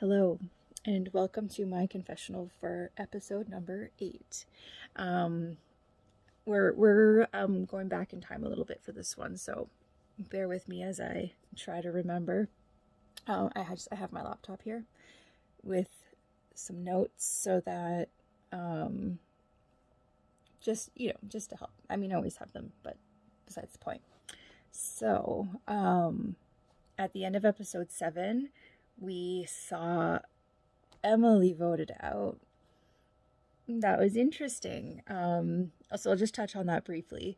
Hello, and welcome to my confessional for episode number 8. Um, we're going back in time a little bit for this one, so bear with me as I try to remember. I have my laptop here with some notes so that um, just to help. I mean, I always have them, but besides the point. So at the end of episode 7, we saw Emily voted out. That was interesting. So I'll just touch on that briefly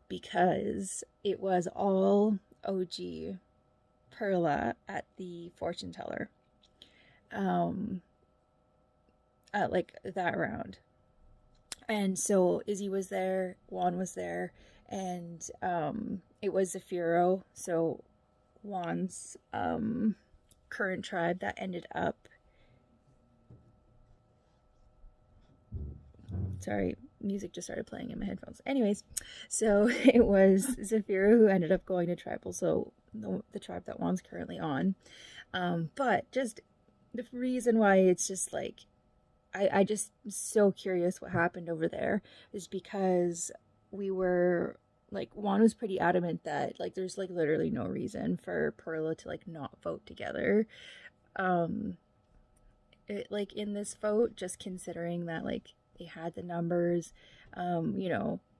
because it was all OG Perla at the fortune teller. At like that round. And so Izzy was there, Juan was there, and it was Zafiro, so Juan's current tribe that ended up. Sorry, music just started playing in my headphones. Anyways, so it was Zafiro who ended up going to tribal, so the tribe that Juan's currently on. But just the reason why it's just like I just so curious what happened over there is because we were like Juan was pretty adamant that like there's like literally no reason for Perla to like not vote together. Um like in this vote, just considering that like they had the numbers,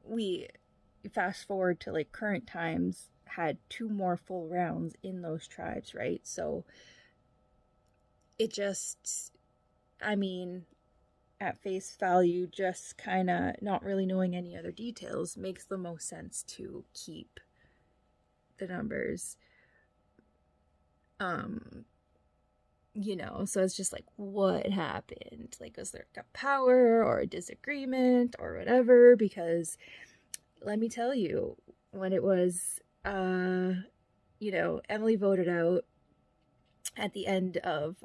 we fast forward to like current times had 2 more full rounds in those tribes, right? So it just, I mean, at face value, just kind of not really knowing any other details makes the most sense to keep the numbers. So it's just like, what happened? Like, was there a power or a disagreement or whatever? Because let me tell you, when it was, Emily voted out at the end of,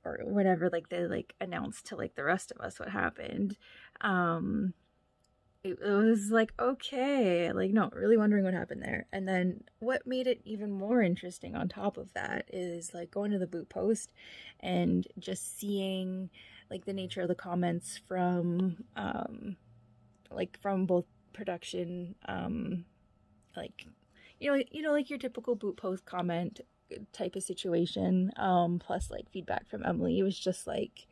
or whenever like they like announced to like the rest of us what happened, it was like, okay, like not really wondering what happened there. And then what made it even more interesting on top of that is like going to the boot post and just seeing like the nature of the comments from from both production, like like your typical boot post comment type of situation, plus like feedback from Emily. It was just like,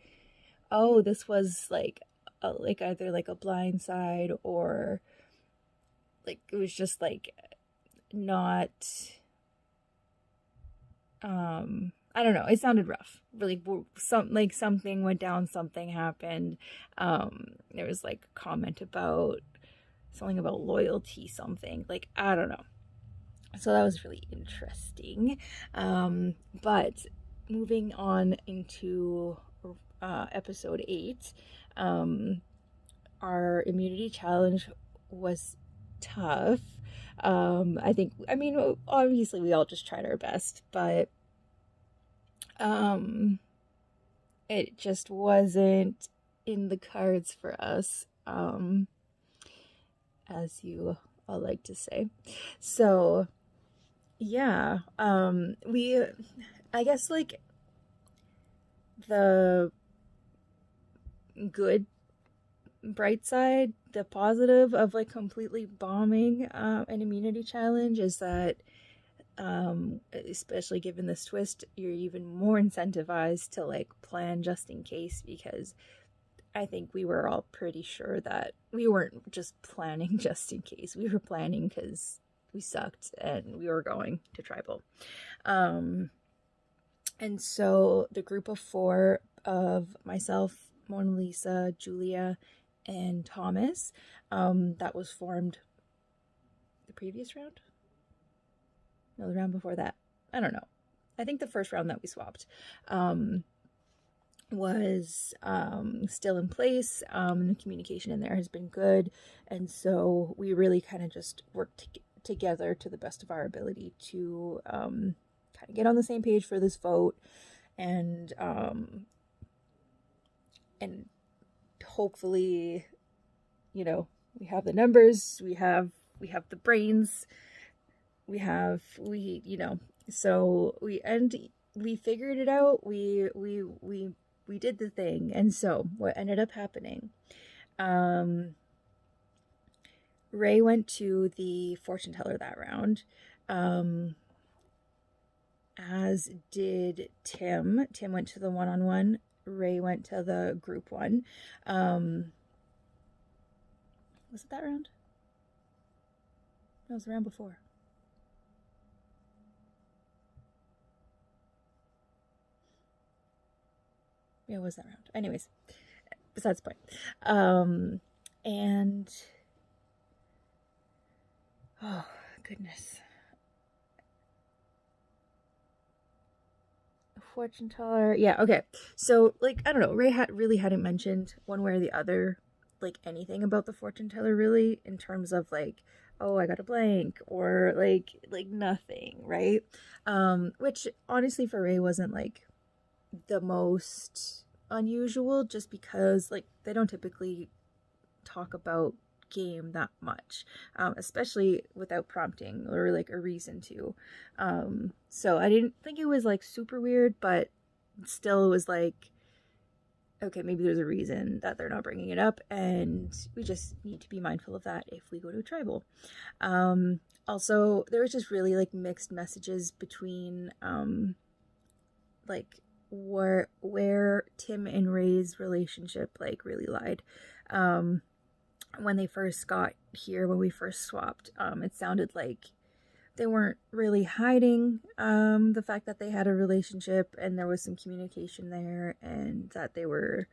oh, this was like either like a blind side or like it was just like not, I don't know, it sounded rough. Really, something went down, something happened. There was like a comment about something about loyalty, something like, I don't know. So that was really interesting. But moving on into episode 8, our immunity challenge was tough. I mean, obviously we all just tried our best, but it just wasn't in the cards for us, as you all like to say. So yeah, I guess like the good bright side, the positive of like completely bombing an immunity challenge is that, especially given this twist, you're even more incentivized to like plan just in case, because I think we were all pretty sure that we weren't just planning just in case. We were planning because we sucked and we were going to tribal. And so the group of 4 of myself, Mona Lisa, Julia, and Thomas, that was formed the previous round? No, the round before that. I don't know. I think the first round that we swapped was still in place. The communication in there has been good. And so we really kind of just worked together to the best of our ability to kind of get on the same page for this vote, and hopefully, we have the numbers, we have the brains, so we end we figured it out. We did the thing. And so what ended up happening, Ray went to the fortune teller that round, as did Tim. Tim went to the one-on-one. Ray went to the group one. Was it that round? No, it was the round before. Yeah, it was that round. Anyways, besides the point. And oh goodness, fortune teller. Yeah, okay. So like I don't know. Ray really hadn't mentioned one way or the other like anything about the fortune teller really in terms of like, oh, I got a blank or like nothing, right? Which honestly for Ray wasn't like the most unusual, just because like they don't typically talk about game that much, especially without prompting or like a reason to. So I didn't think it was like super weird, but still it was like, okay, maybe there's a reason that they're not bringing it up, and we just need to be mindful of that if we go to a tribal. Also, there was just really like mixed messages between like where Tim and Ray's relationship like really lied. When they first got here, when we first swapped, it sounded like they weren't really hiding the fact that they had a relationship and there was some communication there and that they were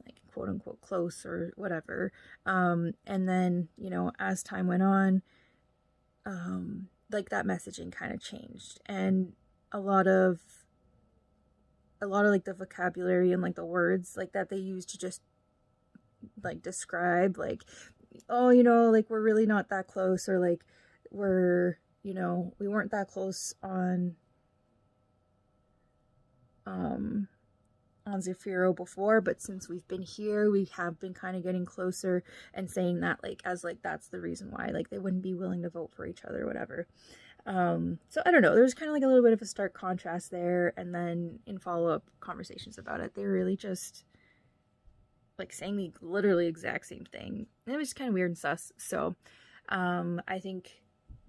like quote unquote close or whatever. And then, you know, as time went on, like that messaging kind of changed, and a lot of like the vocabulary and like the words like that they used to just like describe like, oh, you know, like we're really not that close, or like we're, you know, we weren't that close on Zafiro before, but since we've been here we have been kind of getting closer, and saying that like as like that's the reason why like they wouldn't be willing to vote for each other or whatever. So I don't know, there's kind of like a little bit of a stark contrast there, and then in follow-up conversations about it they were really just like saying the literally exact same thing, and it was kind of weird and sus. So I think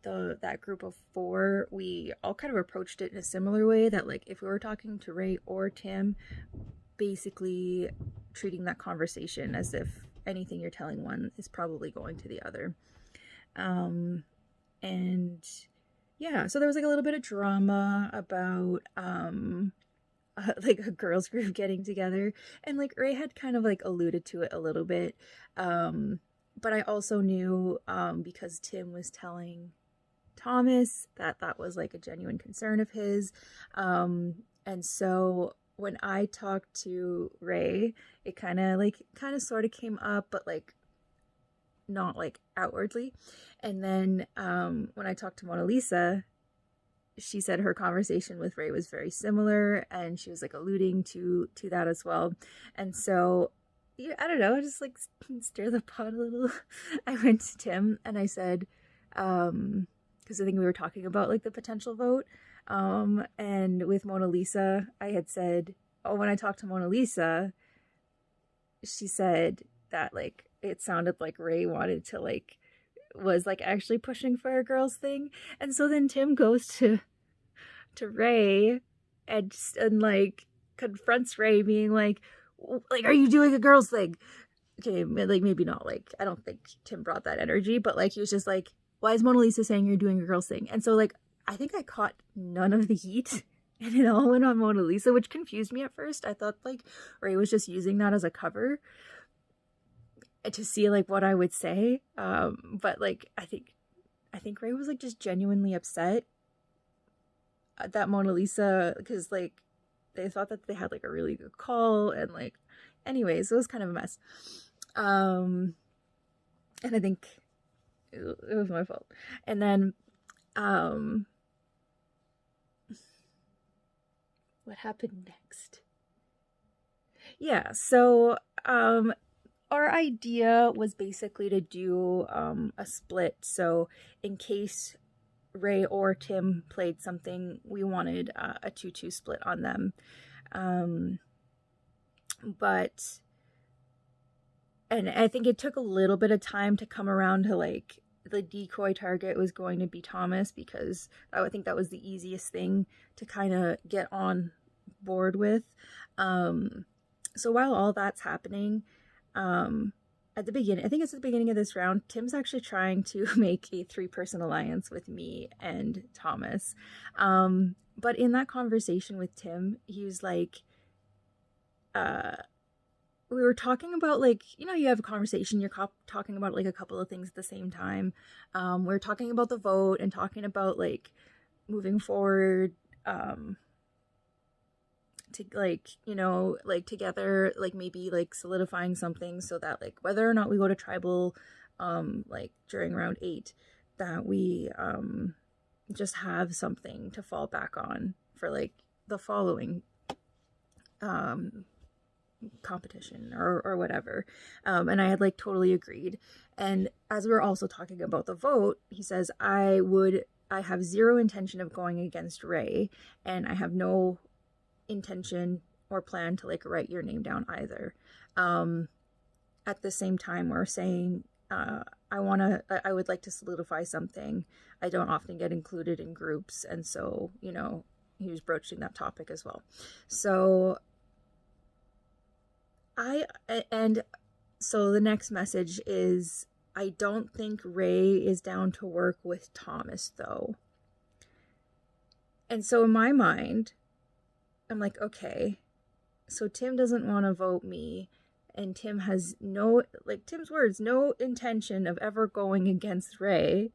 that group of four, we all kind of approached it in a similar way, that like if we were talking to Ray or Tim, basically treating that conversation as if anything you're telling one is probably going to the other. And yeah, so there was like a little bit of drama about like a girls group getting together, and like Ray had kind of like alluded to it a little bit, but I also knew because Tim was telling Thomas that was like a genuine concern of his, and so when I talked to Ray, it kind of sort of came up, but like not like outwardly. And then when I talked to Mona Lisa, she said her conversation with Ray was very similar, and she was like alluding to that as well. And so yeah, I don't know, just like stir the pot a little. I went to Tim and I said, because I think we were talking about like the potential vote, and with Mona Lisa I had said, oh, when I talked to Mona Lisa, she said that like it sounded like Ray wanted to like was like actually pushing for a girls thing. And so then Tim goes to Ray and like confronts Ray, being like, are you doing a girls thing? Okay, like maybe not, like I don't think Tim brought that energy, but like he was just like, why is Mona Lisa saying you're doing a girls thing? And so like I think I caught none of the heat, and it all went on Mona Lisa, which confused me at first. I thought like Ray was just using that as a cover to see like what I would say, but like I think Ray was like just genuinely upset that Mona Lisa, because like they thought that they had like a really good call, and like anyways it was kind of a mess, and I think it was my fault. And then what happened next? Yeah, so our idea was basically to do a split. So in case Ray or Tim played something, we wanted a 2-2 split on them. But, and I think it took a little bit of time to come around to like the decoy target was going to be Thomas, because I think that was the easiest thing to kind of get on board with. So while all that's happening, at the beginning, I think it's at the beginning of this round, Tim's actually trying to make a 3-person alliance with me and Thomas. But in that conversation with Tim, he was like, we were talking about, like, you know, you have a conversation, you're talking about like a couple of things at the same time. We're talking about the vote and talking about like moving forward, to like, you know, like together, like maybe like solidifying something so that like whether or not we go to tribal, like during round 8, that we just have something to fall back on for like the following competition or whatever. And I had like totally agreed. And as we were also talking about the vote, he says, I have zero intention of going against Ray, and I have no intention or plan to like write your name down either. At the same time, we're saying, I would like to solidify something. I don't often get included in groups, and so, you know, he was broaching that topic as well. So so the next message is, I don't think Ray is down to work with Thomas though. And so in my mind, I'm like, okay, so Tim doesn't want to vote me, and Tim has no, like Tim's words, no intention of ever going against Ray.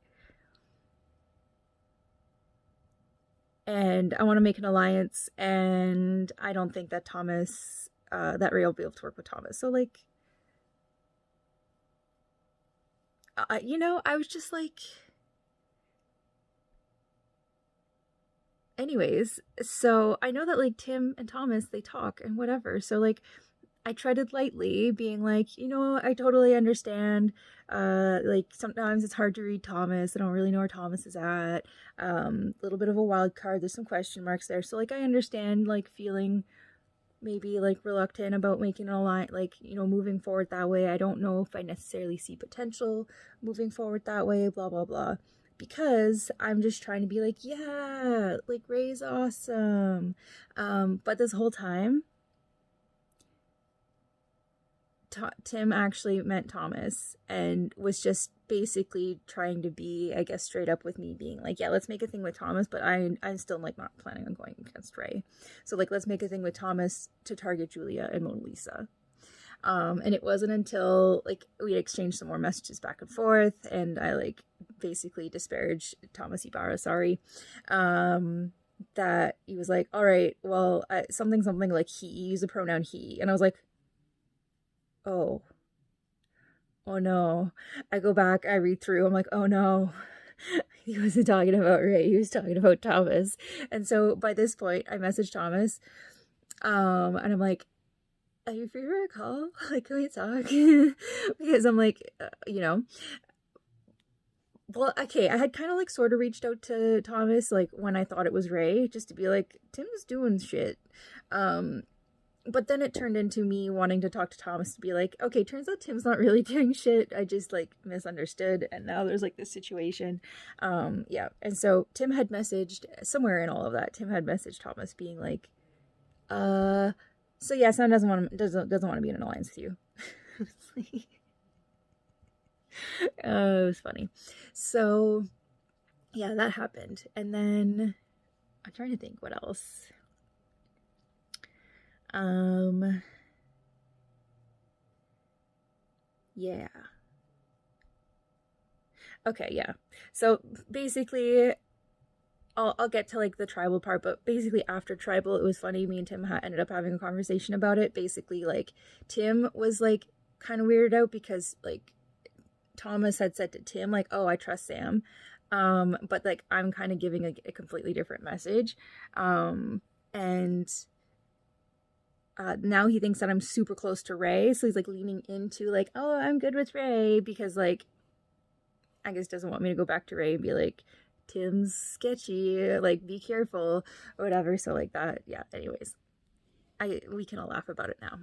And I want to make an alliance, and I don't think that Thomas, that Ray will be able to work with Thomas. So like, you know, I was just like, anyways, so I know that like Tim and Thomas, they talk and whatever. So like, I treaded lightly, being like, you know, I totally understand. Like sometimes it's hard to read Thomas. I don't really know where Thomas is at. A little bit of a wild card. There's some question marks there. So like, I understand like feeling maybe like reluctant about making an alliance, like, you know, moving forward that way. I don't know if I necessarily see potential moving forward that way, blah, blah, blah. Because I'm just trying to be like, yeah, like Ray's awesome. But this whole time, Tim actually meant Thomas and was just basically trying to be, I guess, straight up with me, being like, yeah, let's make a thing with Thomas, but I'm still like not planning on going against Ray. So like, let's make a thing with Thomas to target Julia and Mona Lisa. And it wasn't until like we exchanged some more messages back and forth, and I like basically disparaged Thomas Ibarra, sorry, that he was like, all right, well, something like he, use the pronoun he, and I was like, oh no. I go back, I read through, I'm like, oh no, he wasn't talking about Ray, he was talking about Thomas. And so by this point, I messaged Thomas, and I'm like, are you free for a call? Like, can we talk? Because I'm like, you know, well, okay, I had kind of like sort of reached out to Thomas, like when I thought it was Ray, just to be like, Tim's doing shit. But then it turned into me wanting to talk to Thomas to be like, okay, turns out Tim's not really doing shit. I just like misunderstood. And now there's like this situation. Yeah. And so Tim had messaged somewhere in all of that. Tim had messaged Thomas being like, so yeah, Sam doesn't want to be in an alliance with you. It was funny. So yeah, that happened. And then I'm trying to think what else. Yeah. Okay, yeah. So basically, I'll get to like the tribal part, but basically after tribal, it was funny. Me and Tim ended up having a conversation about it. Basically, like Tim was like kind of weirded out because like Thomas had said to Tim like, "Oh, I trust Sam," but like I'm kind of giving a completely different message, and now he thinks that I'm super close to Ray, so he's like leaning into like, oh, I'm good with Ray, because like I guess doesn't want me to go back to Ray and be like, Tim's sketchy, like be careful or whatever. So like that, yeah, anyways, we can all laugh about it now.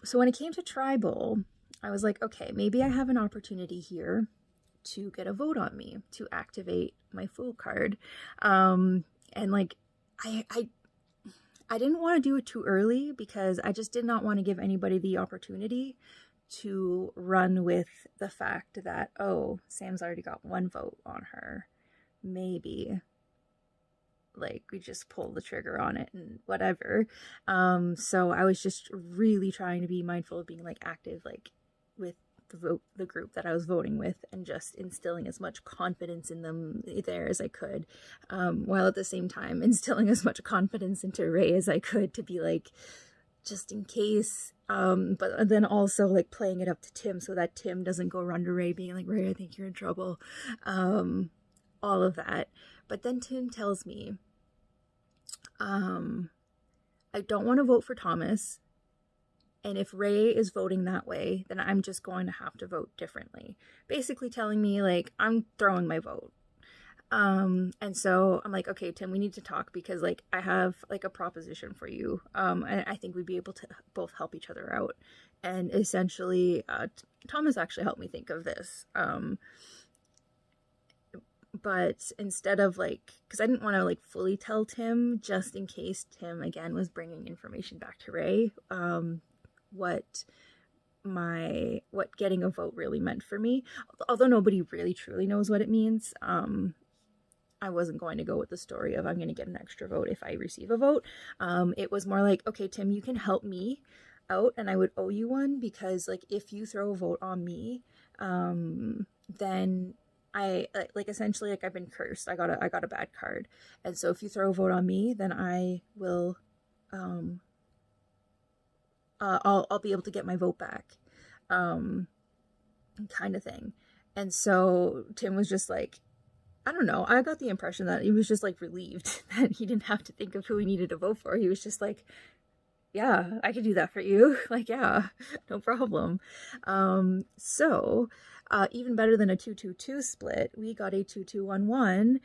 So when it came to tribal, I was like, okay, maybe I have an opportunity here to get a vote on me to activate my Fool card. And like I didn't want to do it too early because I just did not want to give anybody the opportunity to run with the fact that, oh, Sam's already got one vote on her. Maybe like we just pull the trigger on it and whatever. So I was just really trying to be mindful of being like active, like with the group that I was voting with, and just instilling as much confidence in them there as I could, while at the same time instilling as much confidence into Ray as I could, to be like, just in case, but then also like playing it up to Tim so that Tim doesn't go run to Ray being like, Ray, I think you're in trouble, all of that. But then Tim tells me, I don't want to vote for Thomas, and if Ray is voting that way, then I'm just going to have to vote differently. Basically telling me like I'm throwing my vote. And so I'm like, okay, Tim, we need to talk because like I have like a proposition for you. And I think we'd be able to both help each other out. And essentially, Thomas actually helped me think of this. But instead of like, because I didn't want to like fully tell Tim, just in case Tim again was bringing information back to Ray, what getting a vote really meant for me, although nobody really truly knows what it means. I wasn't going to go with the story of I'm going to get an extra vote if I receive a vote. It was more like, okay, Tim, you can help me out and I would owe you one, because like if you throw a vote on me, then I like essentially like I've been cursed. I got a bad card. And so if you throw a vote on me, then I will I'll be able to get my vote back. Kind of thing. And so Tim was just like, I don't know. I got the impression that he was just like relieved that he didn't have to think of who he needed to vote for. He was just like, yeah, I could do that for you. Like, yeah, no problem. So even better than a 2-2-2 split, we got a 2-2-1-1.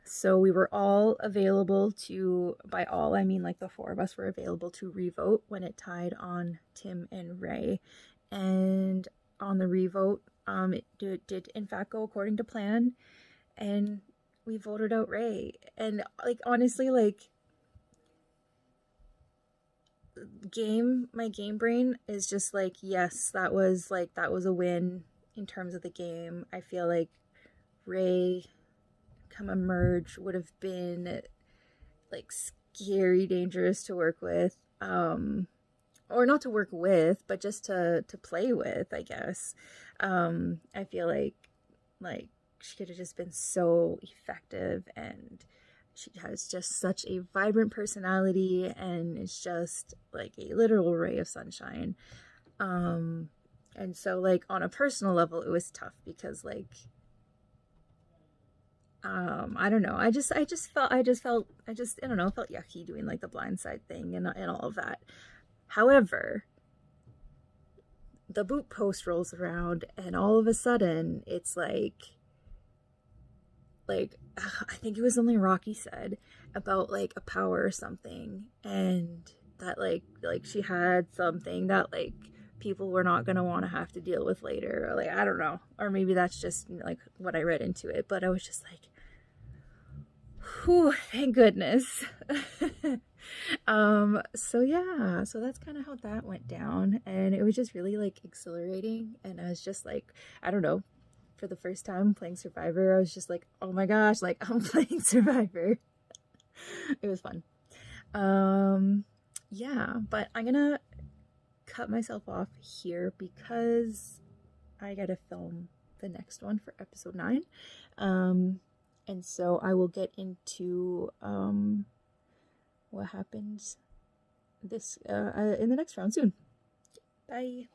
So we were all available to, by all, I mean like the four of us were available to revote when it tied on Tim and Ray. And on the revote, it did in fact go according to plan. And we voted out Ray. And like honestly, like my game brain is just like, yes, that was a win in terms of the game. I feel like Ray come emerge would have been like scary, dangerous to work with, or not to work with, but just to play with, I guess. I feel like she could have just been so effective, and she has just such a vibrant personality, and it's just like a literal ray of sunshine. And so like on a personal level, it was tough because like, I don't know. I felt yucky doing like the blindside thing and all of that. However, the boot post rolls around and all of a sudden it's like I think it was something Rocky said about like a power or something, and that like she had something that like people were not going to want to have to deal with later, or like I don't know, or maybe that's just like what I read into it, but I was just like, whew, thank goodness. So yeah, so that's kind of how that went down, and it was just really like exhilarating, and I was just like, I don't know, for the first time playing Survivor, I was just like, oh my gosh, like I'm playing Survivor. It was fun. Yeah, but I'm gonna cut myself off here because I gotta film the next one for episode 9. And so I will get into what happens this in the next round soon. Bye.